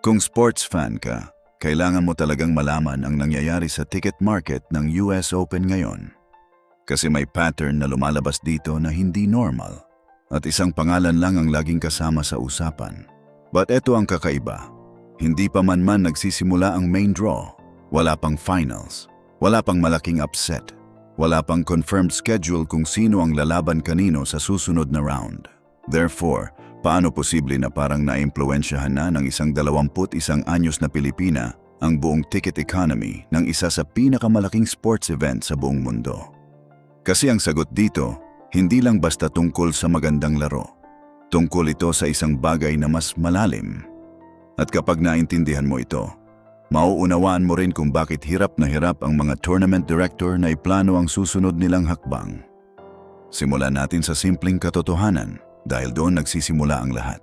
Kung sports fan ka, kailangan mo talagang malaman ang nangyayari sa ticket market ng US Open ngayon. Kasi may pattern na lumalabas dito na hindi normal at isang pangalan lang ang laging kasama sa usapan. But eto ang kakaiba. Hindi pa man nagsisimula ang main draw. Wala pang finals. Wala pang malaking upset. Wala pang confirmed schedule kung sino ang lalaban kanino sa susunod na round. Therefore, paano posible na parang naimpluwensyahan na ng isang 21 anyos na Pilipina ang buong ticket economy ng isa sa pinakamalaking sports event sa buong mundo? Kasi ang sagot dito, hindi lang basta tungkol sa magandang laro. Tungkol ito sa isang bagay na mas malalim. At kapag naintindihan mo ito, mauunawaan mo rin kung bakit hirap na hirap ang mga tournament director na iplano ang susunod nilang hakbang. Simulan natin sa simpleng katotohanan dahil doon nagsisimula ang lahat.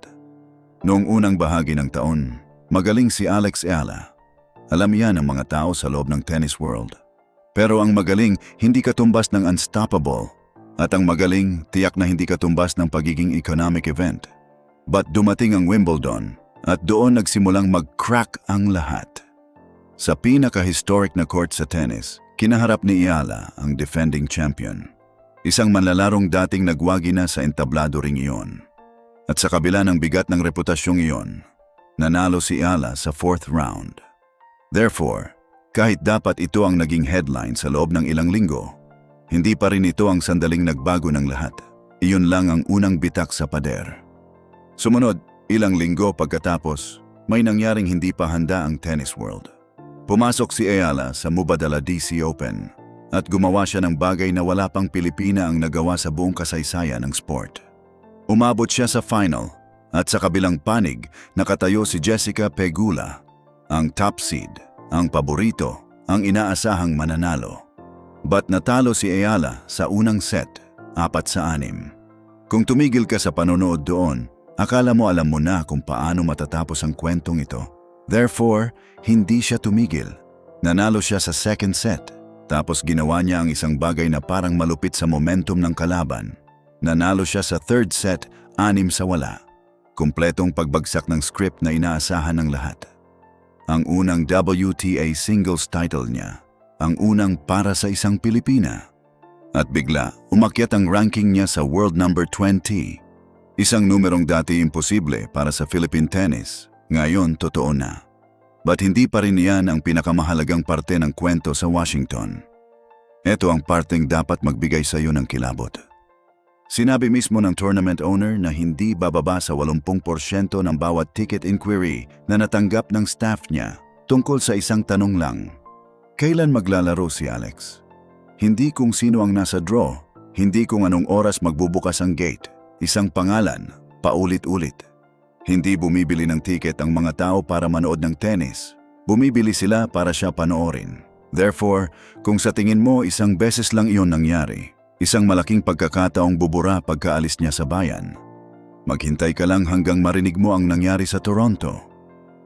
Noong unang bahagi ng taon, magaling si Alex Eala. Alam yan ng mga tao sa loob ng tennis world. Pero ang magaling hindi katumbas ng unstoppable. At ang magaling tiyak na hindi katumbas ng pagiging economic event. But dumating ang Wimbledon at doon nagsimulang mag-crack ang lahat. Sa pinaka-historic na court sa tennis, kinaharap ni Eala ang defending champion. Isang manlalarong dating nagwagi na sa entablado ring iyon. At sa kabila ng bigat ng reputasyong iyon, nanalo si Eala sa 4th round. Therefore, kahit dapat ito ang naging headline sa loob ng ilang linggo, hindi pa rin ito ang sandaling nagbago ng lahat. Iyon lang ang unang bitak sa pader. Sumunod, ilang linggo pagkatapos, may nangyaring hindi pa handa ang tennis world. Pumasok si Eala sa Mubadala DC Open at gumawa siya ng bagay na wala pang Pilipina ang nagawa sa buong kasaysayan ng sport. Umabot siya sa final at sa kabilang panig nakatayo si Jessica Pegula, ang top seed, ang paborito, ang inaasahang mananalo. But natalo si Eala sa unang set, 4-6. Kung tumigil ka sa panonood doon, akala mo alam mo na kung paano matatapos ang kwentong ito. Therefore, hindi siya tumigil. Nanalo siya sa second set. Tapos ginawa niya ang isang bagay na parang malupit sa momentum ng kalaban. Nanalo siya sa third set, 6-0. Kumpletong pagbagsak ng script na inaasahan ng lahat. Ang unang WTA singles title niya. Ang unang para sa isang Pilipina. At bigla, umakyat ang ranking niya sa world number 20. Isang numerong dati imposible para sa Philippine tennis. Ngayon, totoo na. But hindi pa rin iyan ang pinakamahalagang parte ng kwento sa Washington. Ito ang parteng dapat magbigay sa iyo ng kilabot. Sinabi mismo ng tournament owner na hindi bababa sa 80% ng bawat ticket inquiry na natanggap ng staff niya tungkol sa isang tanong lang. Kailan maglalaro si Alex? Hindi kung sino ang nasa draw, hindi kung anong oras magbubukas ang gate. Isang pangalan, paulit-ulit. Hindi bumibili ng ticket ang mga tao para manood ng tennis. Bumibili sila para siya panoorin. Therefore, kung sa tingin mo isang beses lang iyon nangyari, isang malaking pagkakataong bubura pagkaalis niya sa bayan, maghintay ka lang hanggang marinig mo ang nangyari sa Toronto.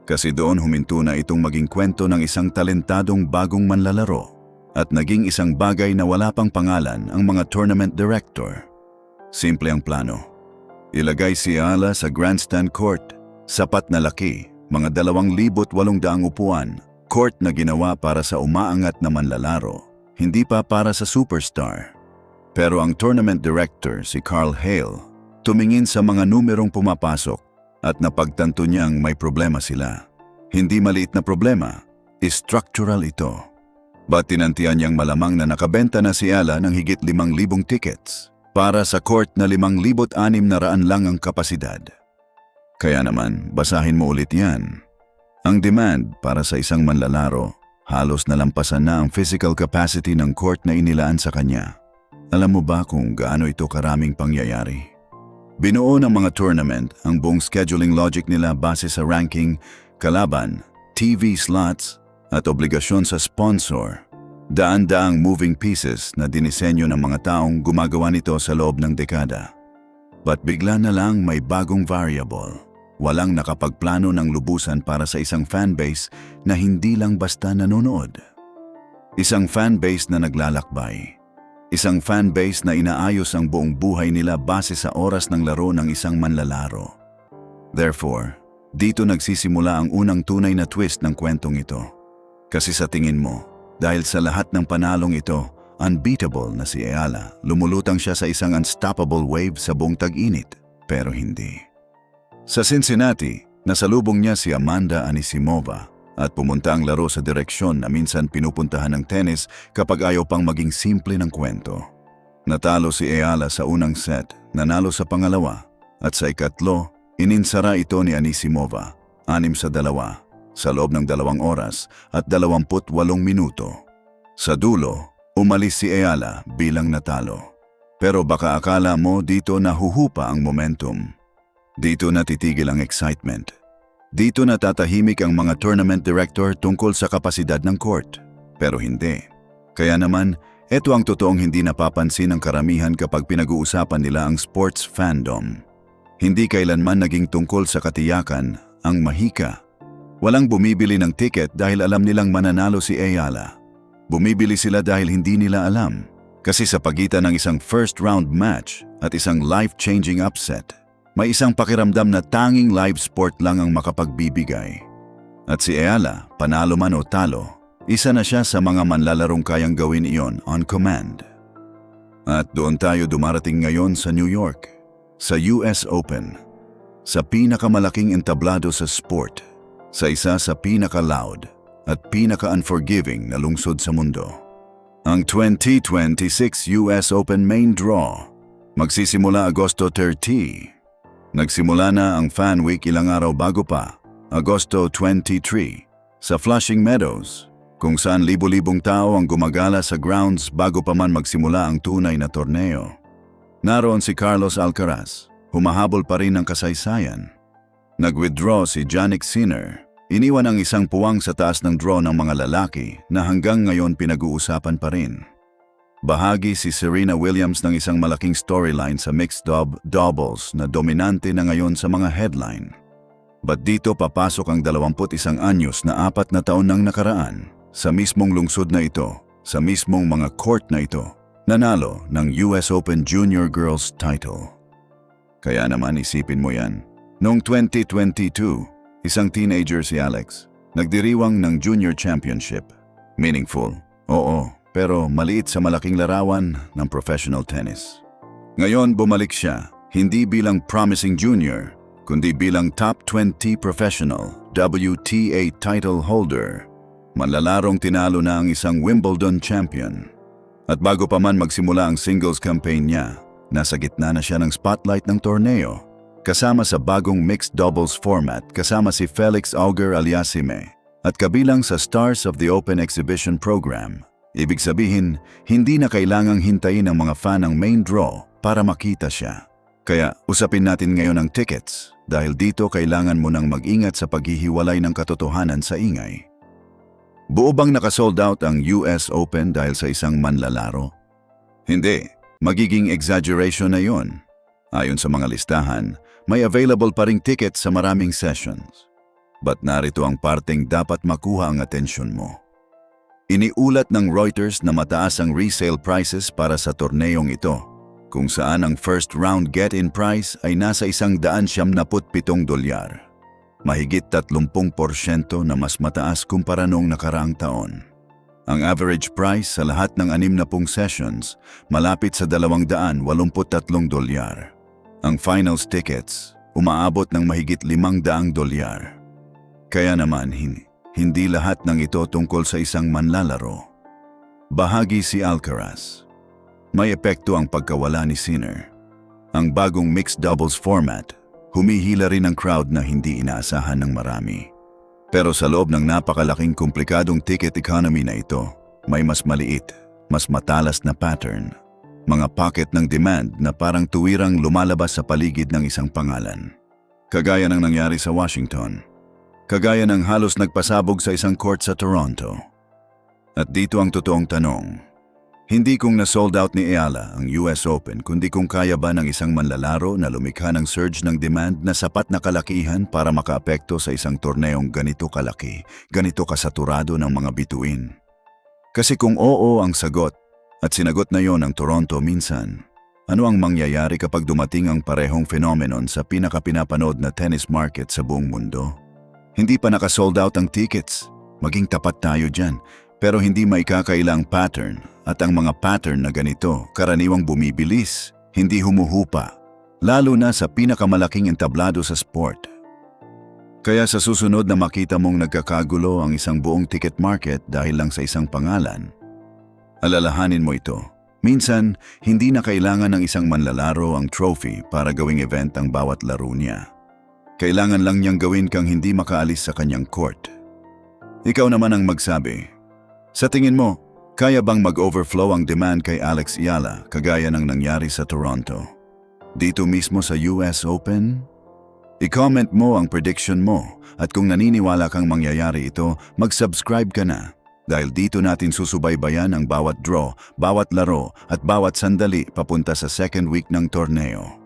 Kasi doon huminto na itong maging kwento ng isang talentadong bagong manlalaro at naging isang bagay na wala pang pangalan ang mga tournament director. Simple ang plano. Ilagay si Eala sa grandstand court, sapat na laki, mga 2,800 upuan, court na ginawa para sa umaangat na manlalaro, hindi pa para sa superstar. Pero ang tournament director, si Carl Hale, tumingin sa mga numerong pumapasok at napagtanto niyang may problema sila. Hindi maliit na problema, structural ito. But tinantian niyang malamang na nakabenta na si Eala ng higit 5,000 tickets. Para sa court na 5,600 lang ang kapasidad. Kaya naman, basahin mo ulit yan. Ang demand para sa isang manlalaro, halos nalampasan na ang physical capacity ng court na inilaan sa kanya. Alam mo ba kung gaano ito karaming pangyayari? Binuo ng mga tournament ang buong scheduling logic nila base sa ranking, kalaban, TV slots, at obligasyon sa sponsor. Daan-daang moving pieces na dinisenyo ng mga taong gumagawa nito sa loob ng dekada. But bigla na lang may bagong variable. Walang nakapagplano ng lubusan para sa isang fanbase na hindi lang basta nanonood. Isang fanbase na naglalakbay. Isang fanbase na inaayos ang buong buhay nila base sa oras ng laro ng isang manlalaro. Therefore, Dito nagsisimula ang unang tunay na twist ng kwentong ito. Kasi sa tingin mo, dahil sa lahat ng panalong ito, unbeatable na si Ayala, lumulutang siya sa isang unstoppable wave sa buong tag-init. Pero hindi. Sa Cincinnati, nasalubong niya si Amanda Anisimova at pumunta ang laro sa direksyon na minsan pinupuntahan ng tennis kapag ayaw pang maging simple ng kwento. Natalo si Ayala sa unang set, nanalo sa pangalawa, at sa ikatlo, ininsara ito ni Anisimova, 6-2, sa loob ng 2 oras at 28 minuto. Sa dulo, umalis si Ayala bilang natalo. Pero baka akala mo dito nahuhupa ang momentum. Dito natitigil ang excitement. Dito natatahimik ang mga tournament director tungkol sa kapasidad ng court. Pero hindi. Kaya naman, ito ang totoong hindi napapansin ng karamihan kapag pinag-uusapan nila ang sports fandom. Hindi kailanman naging tungkol sa katiyakan ang mahika. Walang bumibili ng ticket dahil alam nilang mananalo si Ayala. Bumibili sila dahil hindi nila alam. Kasi sa pagitan ng isang first-round match at isang life-changing upset, may isang pakiramdam na tanging live sport lang ang makapagbibigay. At si Ayala, panalo man o talo, isa na siya sa mga manlalarong kayang gawin iyon on command. At doon tayo dumarating ngayon sa New York, sa US Open, sa pinakamalaking entablado sa sport, sa isa sa pinaka-loud at pinaka-unforgiving na lungsod sa mundo. Ang 2026 US Open Main Draw, magsisimula Agosto 30. Nagsimula na ang Fan Week ilang araw bago pa, Agosto 23, sa Flushing Meadows, kung saan libo-libong tao ang gumagala sa grounds bago pa man magsimula ang tunay na torneo. Naroon si Carlos Alcaraz, humahabol pa rin ng kasaysayan. Nag-withdraw si Jannik Sinner, iniwan ang isang puwang sa taas ng draw ng mga lalaki na hanggang ngayon pinag-uusapan pa rin. Bahagi si Serena Williams ng isang malaking storyline sa mixed doubles na dominante na ngayon sa mga headline. Ba't dito papasok ang 21 anyos na 4 na taon nang nakaraan sa mismong lungsod na ito, sa mismong mga court na ito, nanalo ng US Open Junior Girls title. Kaya naman isipin mo yan. Noong 2022, isang teenager si Alex, nagdiriwang ng Junior Championship. Meaningful, oo, pero maliit sa malaking larawan ng professional tennis. Ngayon bumalik siya, hindi bilang promising junior, kundi bilang top 20 professional, WTA title holder. Manlalarong tinalo na ang isang Wimbledon champion. At bago pa man magsimula ang singles campaign niya, nasa gitna na siya ng spotlight ng torneo, kasama sa bagong mixed doubles format kasama si Felix Auger-Aliassime at kabilang sa Stars of the Open Exhibition Program. Ibig sabihin, hindi na kailangang hintayin ng mga fan ang main draw para makita siya. Kaya usapin natin ngayon ang tickets dahil dito kailangan mo nang mag-ingat sa paghihiwalay ng katotohanan sa ingay. Buo bang nakasold out ang US Open dahil sa isang manlalaro? Hindi, magiging exaggeration na yon. Ayon sa mga listahan, may available pa ring tickets sa maraming sessions. But narito ang parteng dapat makuha ang atensyon mo. Iniulat ng Reuters na mataas ang resale prices para sa torneyong ito, kung saan ang first round get-in price ay nasa $197. Mahigit 30% na mas mataas kumpara noong nakaraang taon. Ang average price sa lahat ng 60 sessions malapit sa $283. Ang finals tickets umaabot ng mahigit $500. Kaya naman hindi lahat ng ito tungkol sa isang manlalaro. Bahagi si Alcaraz. May epekto ang pagkawala ni Sinner. Ang bagong mixed doubles format, humihila rin ang crowd na hindi inaasahan ng marami. Pero sa loob ng napakalaking komplikadong ticket economy na ito, may mas maliit, mas matalas na pattern. Mga pocket ng demand na parang tuwirang lumalabas sa paligid ng isang pangalan. Kagaya ng nangyari sa Washington. Kagaya ng halos nagpasabog sa isang court sa Toronto. At dito ang totoong tanong. Hindi kung na-sold out ni Ayala ang US Open, kundi kung kaya ba ng isang manlalaro na lumikha ng surge ng demand na sapat na kalakihan para makaapekto sa isang torneong ganito kalaki, ganito kasaturado ng mga bituin. Kasi kung oo ang sagot, at sinagot na yon ng Toronto minsan, Ano ang mangyayari kapag dumating ang parehong phenomenon sa pinakapinapanood na tennis market sa buong mundo? Hindi pa naka-sold out ang tickets. Maging tapat tayo dyan. Pero hindi maikakailang pattern at ang mga pattern na ganito karaniwang bumibilis, hindi humuhupa. Lalo na sa pinakamalaking entablado sa sport. Kaya sa susunod na makita mong nagkakagulo ang isang buong ticket market dahil lang sa isang pangalan, alalahanin mo ito. Minsan, hindi na kailangan ng isang manlalaro ang trophy para gawing event ang bawat laro niya. Kailangan lang niyang gawin kang hindi makaalis sa kanyang court. Ikaw naman ang magsabi. Sa tingin mo, kaya bang mag-overflow ang demand kay Alex Ayala kagaya ng nangyari sa Toronto? Dito mismo sa US Open? I-comment mo ang prediction mo at kung naniniwala kang mangyayari ito, mag-subscribe ka na. Dahil dito natin susubaybayan ang bawat draw, bawat laro at bawat sandali papunta sa second week ng torneo.